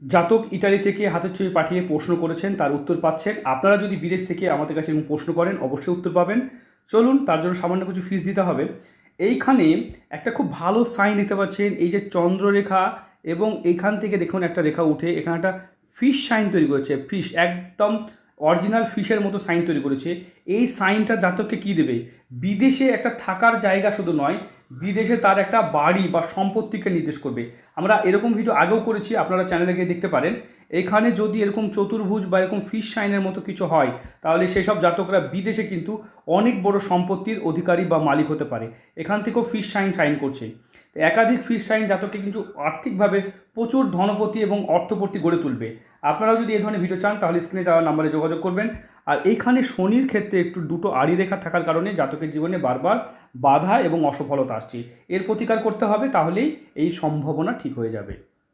জাতক ইতালি থেকে হাতের ছবি পাঠিয়ে প্রশ্ন করেছেন, তার উত্তর পাচ্ছেন। আপনারা যদি বিদেশ থেকে আমাদের কাছে এরকম প্রশ্ন করেন অবশ্যই উত্তর পাবেন। চলুন, তার জন্য সামান্য কিছু ফিস দিতে হবে। এইখানে একটা খুব ভালো সাইন দিতে পারছেন, এই যে চন্দ্ররেখা, এবং এইখান থেকে দেখুন একটা রেখা উঠে এখানে একটা ফিশ সাইন তৈরি করেছে। ফিশ একদম অরিজিনাল ফিশের মতো সাইন তৈরি করেছে। এই সাইনটা জাতককে কী দেবে? বিদেশে একটা থাকার জায়গা শুধু নয়, বিদেশে তার একটা বাড়ি বা সম্পত্তিকে নির্দেশ করবে। আমরা এরকম ভিডিও আগেও করেছি, আপনারা চ্যানেলে গিয়ে দেখতে পারেন। এখানে যদি এরকম চতুর্ভুজ বা এরকম ফিশ সাইনের মতো কিছু হয়, তাহলে সেসব জাতকরা বিদেশে কিন্তু অনেক বড় সম্পত্তির অধিকারী বা মালিক হতে পারে। এখান থেকেও ফিশ সাইন করছে। তো একাধিক ফিশ সাইন জাতককে কিন্তু আর্থিকভাবে প্রচুর ধনপতি এবং অর্থপতি গড়ে তুলবে। আপনারাও যদি এই ধরনের ভিডিও চান তাহলে স্ক্রিনে দেওয়া নাম্বারে যোগাযোগ করবেন। আর এইখানে শনির ক্ষেত্রে একটু দুটো আড়ি রেখা থাকার কারণে জাতকের জীবনে বারবার বাধা এবং অসফলতা আসছে। এর প্রতিকার করতে হবে, তাহলেই এই সম্ভাবনা ঠিক হয়ে যাবে।